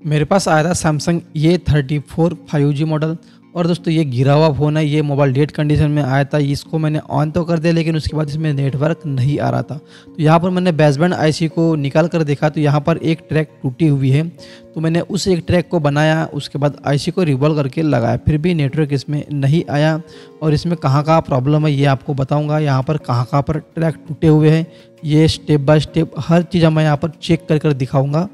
मेरे पास आया था सैमसंग A34 5G मॉडल। और दोस्तों ये गिरा हुआ फ़ोन है, ये मोबाइल डेड कंडीशन में आया था। इसको मैंने ऑन तो कर दिया लेकिन उसके बाद इसमें नेटवर्क नहीं आ रहा था। तो यहाँ पर मैंने बेसबैंड आईसी को निकाल कर देखा तो यहाँ पर एक ट्रैक टूटी हुई है। तो मैंने उस एक ट्रैक को बनाया, उसके बाद आईसी को रिवॉल्व करके लगाया, फिर भी नेटवर्क इसमें नहीं आया। और इसमें कहाँ कहाँ प्रॉब्लम है ये आपको बताऊँगा। यहाँ पर कहाँ पर ट्रैक टूटे हुए हैं ये स्टेप बाय स्टेप हर चीज़ मैं यहाँ पर चेक कर दिखाऊँगा।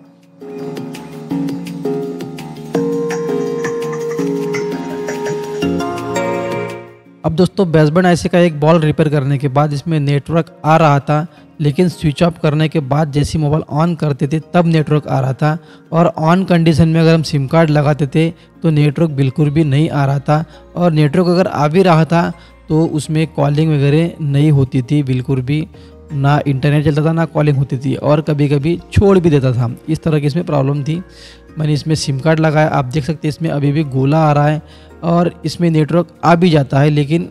अब दोस्तों बेसबैंड आईसी का एक बॉल रिपेयर करने के बाद इसमें नेटवर्क आ रहा था, लेकिन स्विच ऑफ करने के बाद जैसे मोबाइल ऑन करते थे तब नेटवर्क आ रहा था। और ऑन कंडीशन में अगर हम सिम कार्ड लगाते थे तो नेटवर्क बिल्कुल भी नहीं आ रहा था। और नेटवर्क अगर आ भी रहा था तो उसमें कॉलिंग वगैरह नहीं होती थी, बिल्कुल भी ना इंटरनेट चलता था ना कॉलिंग होती थी, और कभी कभी छोड़ भी देता था। इस तरह की इसमें प्रॉब्लम थी। मैंने इसमें सिम कार्ड लगाया, आप देख सकते हैं इसमें अभी भी गोला आ रहा है और इसमें नेटवर्क आ भी जाता है लेकिन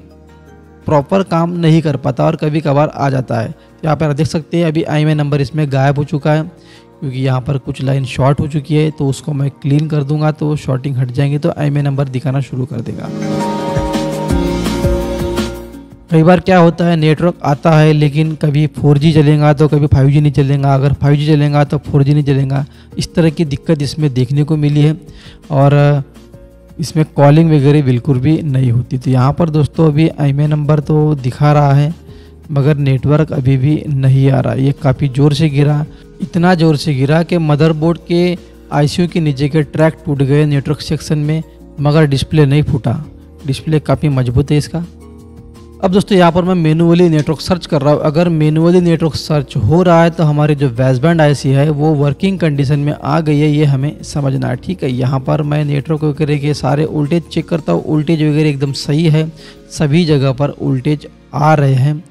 प्रॉपर काम नहीं कर पाता और कभी कभार आ जाता है। यहाँ पर देख सकते हैं अभी IMEI नंबर इसमें गायब हो चुका है क्योंकि यहाँ पर कुछ लाइन शॉर्ट हो चुकी है। तो उसको मैं क्लीन कर दूंगा तो शॉर्टिंग हट जाएंगे तो IMEI नंबर दिखाना शुरू कर देगा। कई बार क्या होता है नेटवर्क आता है लेकिन कभी 4G चलेगा तो कभी 5G नहीं चलेगा, अगर 5G चलेगा तो 4G नहीं चलेगा। इस तरह की दिक्कत इसमें देखने को मिली है और इसमें कॉलिंग वगैरह बिल्कुल भी नहीं होती। तो यहाँ पर दोस्तों अभी IMEI नंबर तो दिखा रहा है मगर नेटवर्क अभी भी नहीं आ रहा। ये काफ़ी ज़ोर से गिरा, इतना ज़ोर से गिरा कि मदरबोर्ड के ICU के नीचे के ट्रैक टूट गए नेटवर्क सेक्शन में, मगर डिस्प्ले नहीं फूटा। डिस्प्ले काफ़ी मजबूत है इसका। अब दोस्तों यहाँ पर मैं मैनुअली नेटवर्क सर्च कर रहा हूँ। अगर मैनुअली नेटवर्क सर्च हो रहा है तो हमारी जो बेसबैंड आईसी है वो वर्किंग कंडीशन में आ गई है, ये हमें समझना है। ठीक है, यहाँ पर मैं नेटवर्क वगैरह के सारे वोल्टेज चेक करता हूँ। वोल्टेज वगैरह एकदम सही है, सभी जगह पर वोल्टेज आ रहे हैं,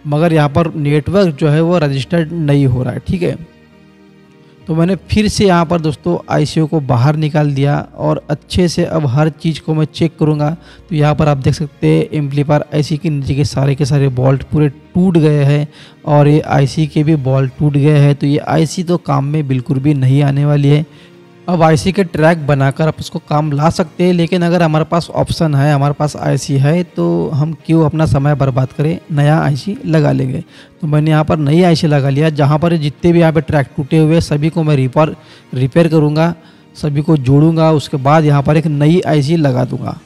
मगर यहाँ पर नेटवर्क जो है वो रजिस्टर्ड नहीं हो रहा है। ठीक है, तो मैंने फिर से यहाँ पर दोस्तों ICU को बाहर निकाल दिया और अच्छे से अब हर चीज़ को मैं चेक करूँगा। तो यहाँ पर आप देख सकते हैं एम्पलीफायर IC के नीचे के सारे बोल्ट पूरे टूट गए हैं और ये IC के भी बोल्ट टूट गए हैं। तो ये IC तो काम में बिल्कुल भी नहीं आने वाली है। अब IC के ट्रैक बनाकर आप उसको काम ला सकते हैं, लेकिन अगर हमारे पास ऑप्शन है, हमारे पास IC है तो हम क्यों अपना समय बर्बाद करें, नया IC लगा लेंगे। तो मैंने यहाँ पर नई IC लगा लिया। जहाँ पर जितने भी यहाँ पे ट्रैक टूटे हुए सभी को मैं रिपेयर करूँगा, सभी को जोड़ूंगा, उसके बाद यहाँ पर एक नई IC लगा दूँगा।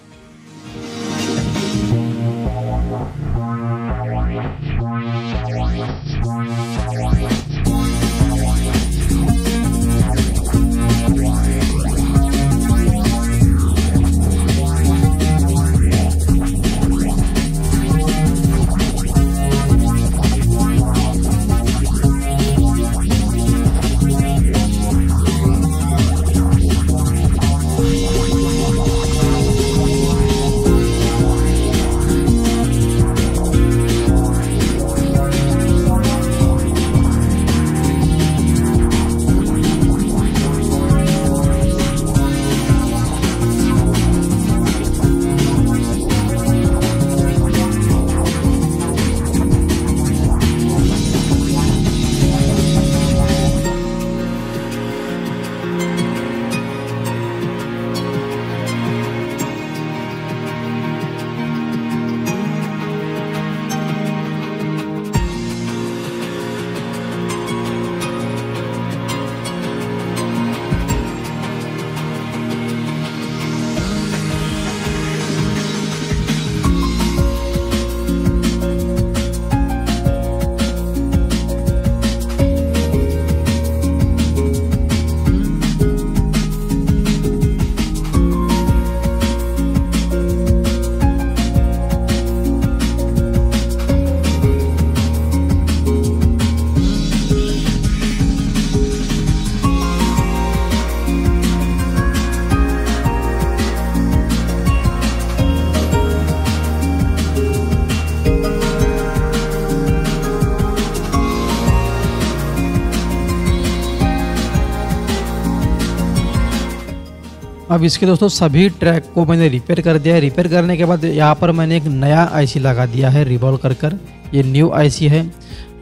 अब इसके दोस्तों सभी ट्रैक को मैंने रिपेयर कर दिया है। रिपेयर करने के बाद यहाँ पर मैंने एक नया आईसी लगा दिया है रिवॉल्व कर। ये न्यू आईसी है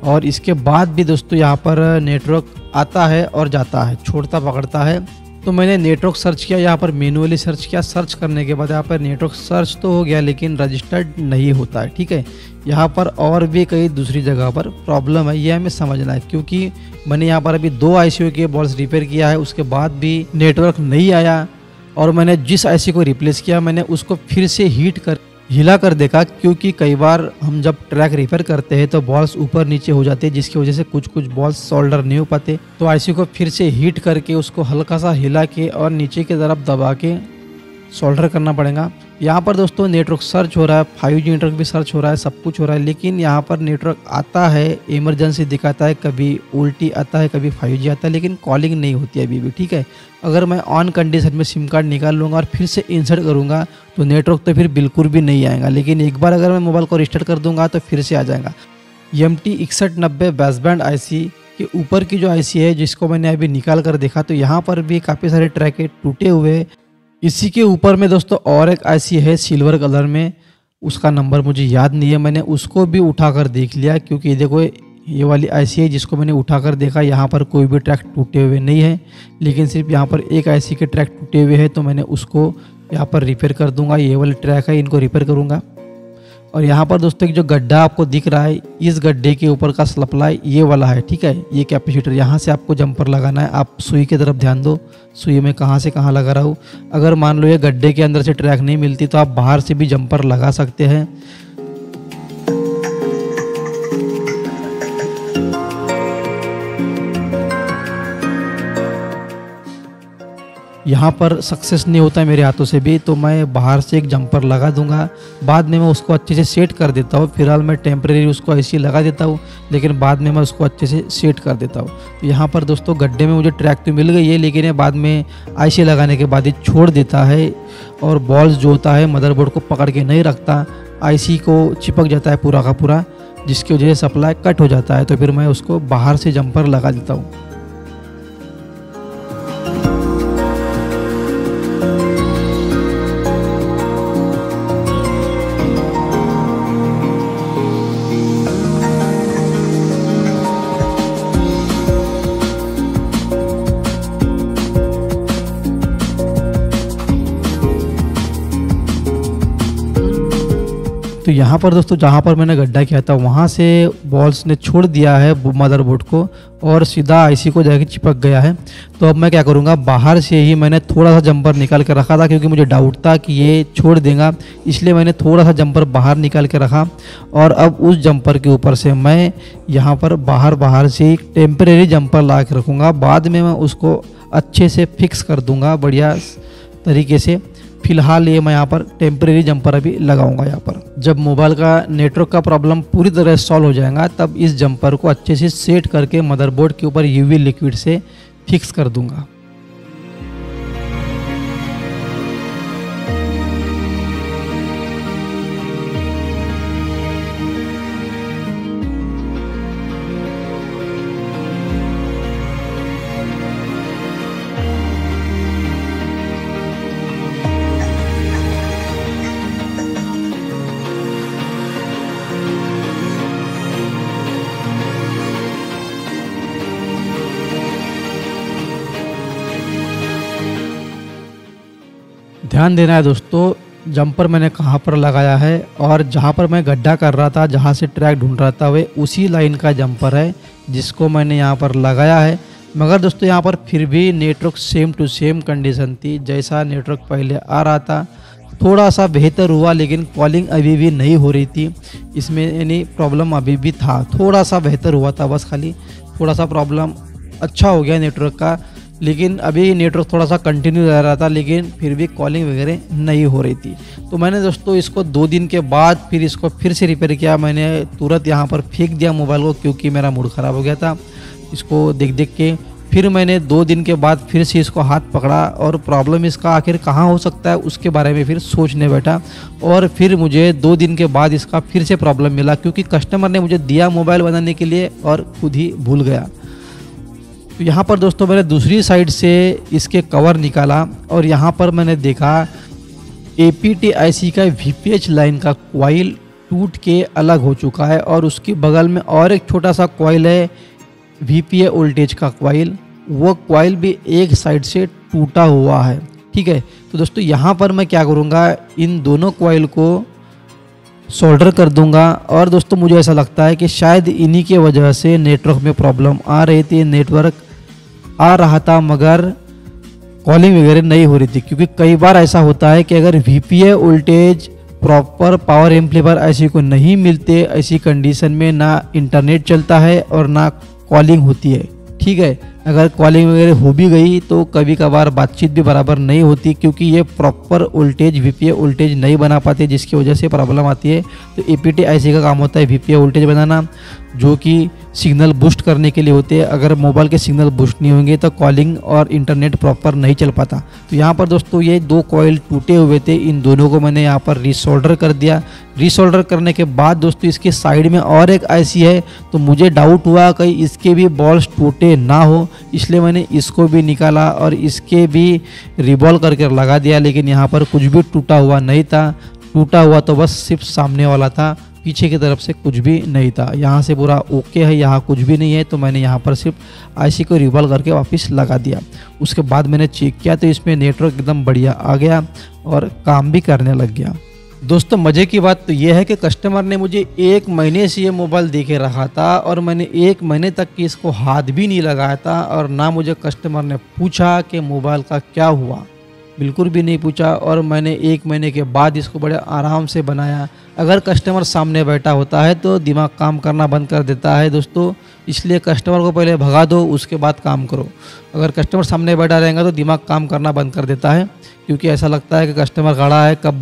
और इसके बाद भी दोस्तों यहाँ पर नेटवर्क आता है और जाता है, छोड़ता पकड़ता है। तो मैंने नेटवर्क सर्च किया, यहाँ पर मैनुअली सर्च किया। सर्च करने के बाद यहाँ पर नेटवर्क सर्च तो हो गया लेकिन रजिस्टर्ड नहीं होता है, ठीक है। यहाँ पर और भी कई दूसरी जगह पर प्रॉब्लम है, ये हमें समझना है, क्योंकि मैंने यहाँ पर अभी 2 IC के बॉल्स रिपेयर किया है, उसके बाद भी नेटवर्क नहीं आया। और मैंने जिस IC को रिप्लेस किया मैंने उसको फिर से हिला कर देखा, क्योंकि कई बार हम जब ट्रैक रिपेयर करते हैं तो बॉल्स ऊपर नीचे हो जाते हैं, जिसकी वजह से कुछ बॉल्स सोल्डर नहीं हो पाते। तो IC को फिर से हीट करके उसको हल्का सा हिला के और नीचे की तरफ दबा के सोल्डर करना पड़ेगा। यहाँ पर दोस्तों नेटवर्क सर्च हो रहा है, 5G नेटवर्क भी सर्च हो रहा है, सब कुछ हो रहा है, लेकिन यहाँ पर नेटवर्क आता है, इमरजेंसी दिखाता है, कभी उल्टी आता है, कभी 5G आता है, लेकिन कॉलिंग नहीं होती है अभी भी, ठीक है। अगर मैं ऑन कंडीशन में सिम कार्ड निकाल लूँगा और फिर से इंसर्ट करूँगा तो नेटवर्क तो फिर बिल्कुल भी नहीं आएगा, लेकिन एक बार अगर मैं मोबाइल को रिस्टार्ट कर दूँगा तो फिर से आ जाएगा। MT 6190 बेसबैंड IC के ऊपर की जो IC है, जिसको मैंने अभी निकाल कर देखा, तो यहाँ पर भी काफ़ी सारे ट्रैक टूटे हुए। इसी के ऊपर में दोस्तों और एक IC है सिल्वर कलर में, उसका नंबर मुझे याद नहीं है, मैंने उसको भी उठाकर देख लिया, क्योंकि देखो ये वाली IC है जिसको मैंने उठाकर देखा, यहाँ पर कोई भी ट्रैक टूटे हुए नहीं है, लेकिन सिर्फ यहाँ पर एक IC के ट्रैक टूटे हुए हैं। तो मैंने उसको यहाँ पर रिपेयर कर दूंगा, ये वाले ट्रैक है इनको रिपेयर करूँगा। और यहाँ पर दोस्तों एक जो गड्ढा आपको दिख रहा है, इस गड्ढे के ऊपर का सप्लाई ये वाला है, ठीक है। ये कैपेसिटर, यहाँ से आपको जंपर लगाना है। आप सुई की तरफ ध्यान दो, सुई में कहाँ से कहाँ लगा रहा हूँ। अगर मान लो ये गड्ढे के अंदर से ट्रैक नहीं मिलती तो आप बाहर से भी जंपर लगा सकते हैं। यहाँ पर सक्सेस नहीं होता है मेरे हाथों से भी, तो मैं बाहर से एक जंपर लगा दूंगा। बाद में मैं उसको अच्छे से सेट कर देता हूँ। फिलहाल मैं टेम्परेरी उसको ऐसे ही लगा देता हूँ, लेकिन बाद में मैं उसको अच्छे से सेट कर देता हूँ। तो यहाँ पर दोस्तों गड्ढे में मुझे ट्रैक तो मिल गई है, लेकिन ये बाद में IC लगाने के बाद ये छोड़ देता है और बॉल्स जो होता है मदरबोर्ड को पकड़ के नहीं रखता, IC को चिपक जाता है पूरा का पूरा, जिसकी वजह से सप्लाई कट हो जाता है। तो फिर मैं उसको बाहर से जंपर लगा देता हूँ। तो यहाँ पर दोस्तों जहाँ पर मैंने गड्ढा किया था वहाँ से बॉल्स ने छोड़ दिया है मदरबोर्ड को और सीधा IC को जाके चिपक गया है। तो अब मैं क्या करूँगा, बाहर से ही मैंने थोड़ा सा जंपर निकाल के रखा था, क्योंकि मुझे डाउट था कि ये छोड़ देगा, इसलिए मैंने थोड़ा सा जंपर बाहर निकाल के रखा। और अब उस जंपर के ऊपर से मैं यहाँ पर बाहर से एक टेम्परेरी जंपर ला के रखूँगा। बाद में मैं उसको अच्छे से फिक्स कर दूँगा बढ़िया तरीके से। फिलहाल ये मैं यहाँ पर टेम्परेरी जंपर अभी लगाऊंगा। यहाँ पर जब मोबाइल का नेटवर्क का प्रॉब्लम पूरी तरह सॉल्व हो जाएगा तब इस जंपर को अच्छे से सेट करके मदरबोर्ड के ऊपर UV लिक्विड से फिक्स कर दूंगा। ध्यान देना है दोस्तों, जंपर मैंने कहाँ पर लगाया है और जहाँ पर मैं गड्ढा कर रहा था, जहाँ से ट्रैक ढूंढ रहा था, वे उसी लाइन का जंपर है जिसको मैंने यहाँ पर लगाया है। मगर दोस्तों यहाँ पर फिर भी network same to same condition थी, जैसा नेटवर्क पहले आ रहा था। थोड़ा सा बेहतर हुआ, लेकिन कॉलिंग अभी भी नहीं हो रही थी। इसमें यानी प्रॉब्लम अभी भी था, थोड़ा सा बेहतर हुआ था, बस खाली थोड़ा सा प्रॉब्लम अच्छा हो गया नेटवर्क का। लेकिन अभी नेटवर्क थोड़ा सा कंटिन्यू रह रहा था, लेकिन फिर भी कॉलिंग वगैरह नहीं हो रही थी। तो मैंने दोस्तों इसको 2 दिन के बाद फिर इसको फिर से रिपेयर किया। मैंने तुरंत यहाँ पर फेंक दिया मोबाइल को, क्योंकि मेरा मूड ख़राब हो गया था इसको देख देख के। फिर मैंने 2 दिन के बाद फिर से इसको हाथ पकड़ा और प्रॉब्लम इसका आखिर कहाँ हो सकता है उसके बारे में फिर सोचने बैठा। और फिर मुझे 2 दिन के बाद इसका फिर से प्रॉब्लम मिला, क्योंकि कस्टमर ने मुझे दिया मोबाइल बनाने के लिए और खुद ही भूल गया। तो यहाँ पर दोस्तों मैंने दूसरी साइड से इसके कवर निकाला और यहाँ पर मैंने देखा APT IC का VPH लाइन का कॉइल टूट के अलग हो चुका है और उसके बगल में और एक छोटा सा कॉइल है VPA वोल्टेज का कॉइल, वो कॉइल भी एक साइड से टूटा हुआ है। ठीक है, तो दोस्तों यहाँ पर मैं क्या करूँगा, इन दोनों कॉइल को सोल्डर कर दूंगा। और दोस्तों मुझे ऐसा लगता है कि शायद इन्हीं के वजह से नेटवर्क में प्रॉब्लम आ रही थी, नेटवर्क आ रहा था मगर कॉलिंग वगैरह नहीं हो रही थी। क्योंकि कई बार ऐसा होता है कि अगर VPA voltage proper power amplifier ऐसी को नहीं मिलते, ऐसी कंडीशन में ना इंटरनेट चलता है और ना कॉलिंग होती है। ठीक है, अगर कॉलिंग वगैरह हो भी गई तो कभी कभार बातचीत भी बराबर नहीं होती, क्योंकि ये प्रॉपर वोल्टेज VPA वोल्टेज नहीं बना पाते, जिसकी वजह से प्रॉब्लम आती है। तो APT IC का काम होता है VPA वोल्टेज बनाना, जो कि सिग्नल बूस्ट करने के लिए होते हैं। अगर मोबाइल के सिग्नल बूस्ट नहीं होंगे तो कॉलिंग और इंटरनेट प्रॉपर नहीं चल पाता। तो यहाँ पर दोस्तों ये दो कॉइल टूटे हुए थे, इन दोनों को मैंने यहाँ पर रीसोल्डर कर दिया। रीसोल्डर करने के बाद दोस्तों इसके साइड में और एक IC है, तो मुझे डाउट हुआ कहीं इसके भी बॉल्स टूटे ना हो, इसलिए मैंने इसको भी निकाला और इसके भी रिबॉल करके लगा दिया। लेकिन यहाँ पर कुछ भी टूटा हुआ नहीं था, टूटा हुआ तो बस सिर्फ सामने वाला था, पीछे की तरफ से कुछ भी नहीं था। यहाँ से पूरा ओके है, यहाँ कुछ भी नहीं है, तो मैंने यहाँ पर सिर्फ IC को रिवॉल्व करके वापस लगा दिया। उसके बाद मैंने चेक किया तो इसमें नेटवर्क एकदम बढ़िया आ गया और काम भी करने लग गया। दोस्तों मज़े की बात तो ये है कि कस्टमर ने मुझे 1 महीने से ये मोबाइल दे के रखा था और मैंने 1 महीने तक कि इसको हाथ भी नहीं लगाया था, और ना मुझे कस्टमर ने पूछा कि मोबाइल का क्या हुआ, बिल्कुल भी नहीं पूछा। और मैंने 1 महीने के बाद इसको बड़े आराम से बनाया। अगर कस्टमर सामने बैठा होता है तो दिमाग काम करना बंद कर देता है दोस्तों, इसलिए कस्टमर को पहले भगा दो, उसके बाद काम करो। अगर कस्टमर सामने बैठा रहेगा तो दिमाग काम करना बंद कर देता है, क्योंकि ऐसा लगता है कि कस्टमर खड़ा है, कब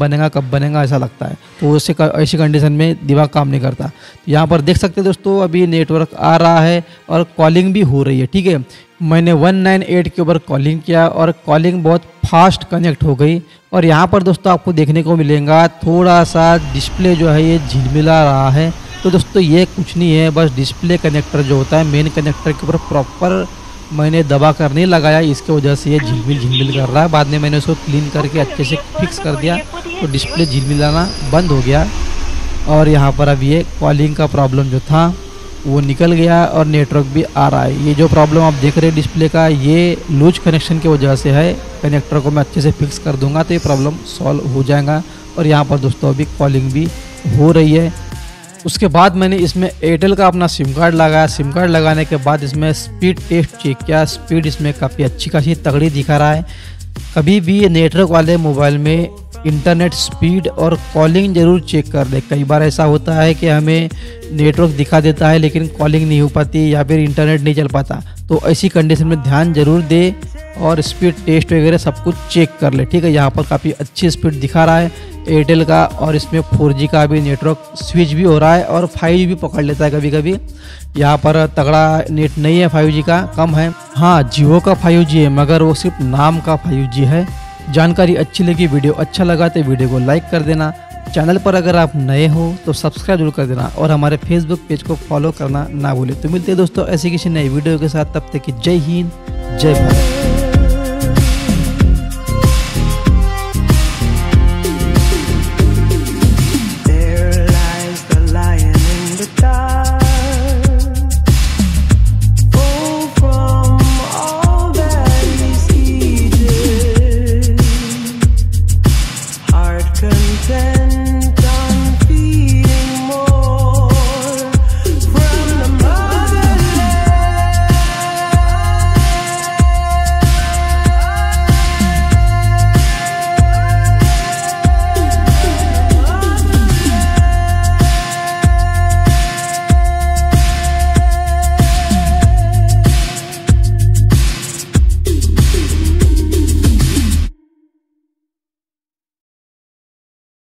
बनेगा ऐसा लगता है। तो उससे ऐसी कंडीशन में दिमाग काम नहीं करता। तो यहाँ पर देख सकते हैं दोस्तों अभी नेटवर्क आ रहा है और कॉलिंग भी हो रही है। ठीक है, मैंने 198 के ऊपर कॉलिंग किया और कॉलिंग बहुत फास्ट कनेक्ट हो गई। और यहाँ पर दोस्तों आपको देखने को मिलेगा थोड़ा सा डिस्प्ले जो है ये झिलमिला रहा है। तो दोस्तों ये कुछ नहीं है, बस डिस्प्ले कनेक्टर जो होता है मेन कनेक्टर के ऊपर प्रॉपर मैंने दबा कर नहीं लगाया, इसके वजह से ये झिलमिल कर रहा है। बाद में मैंने उसको क्लीन करके अच्छे से फिक्स कर दिया तो डिस्प्ले झिलमिलाना बंद हो गया। और यहाँ पर अब ये कॉलिंग का प्रॉब्लम जो था वो निकल गया और नेटवर्क भी आ रहा है। ये जो प्रॉब्लम आप देख रहे हैं डिस्प्ले का, ये लूज कनेक्शन की वजह से है। कनेक्टर को मैं अच्छे से फिक्स कर दूंगा तो ये प्रॉब्लम सॉल्व हो जाएगा। और यहाँ पर दोस्तों अभी कॉलिंग भी हो रही है। उसके बाद मैंने इसमें एयरटेल का अपना सिम कार्ड लगाया। सिम कार्ड लगाने के बाद इसमें स्पीड टेस्ट चेक किया। स्पीड इसमें काफ़ी अच्छी खासी तगड़ी दिखा रहा है। कभी भी ये नेटवर्क वाले मोबाइल में इंटरनेट स्पीड और कॉलिंग ज़रूर चेक कर ले। कई बार ऐसा होता है कि हमें नेटवर्क दिखा देता है लेकिन कॉलिंग नहीं हो पाती या फिर इंटरनेट नहीं चल पाता, तो ऐसी कंडीशन में ध्यान जरूर दे और स्पीड टेस्ट वगैरह सब कुछ चेक कर ले। ठीक है, यहाँ पर काफ़ी अच्छी स्पीड दिखा रहा है एयरटेल का, और इसमें 4G का भी नेटवर्क स्विच भी हो रहा है और 5G भी पकड़ लेता है कभी कभी। यहाँ पर तगड़ा नेट नहीं है, 5G का कम है। हाँ, जियो का 5G है मगर वो सिर्फ नाम का 5G है। जानकारी अच्छी लगी, वीडियो अच्छा लगा तो वीडियो को लाइक कर देना। चैनल पर अगर आप नए हो तो सब्सक्राइब जरूर कर देना और हमारे फेसबुक पेज को फॉलो करना ना भूलें। तो मिलते हैं दोस्तों ऐसी किसी नई वीडियो के साथ, तब तक की जय हिंद, जय भारत।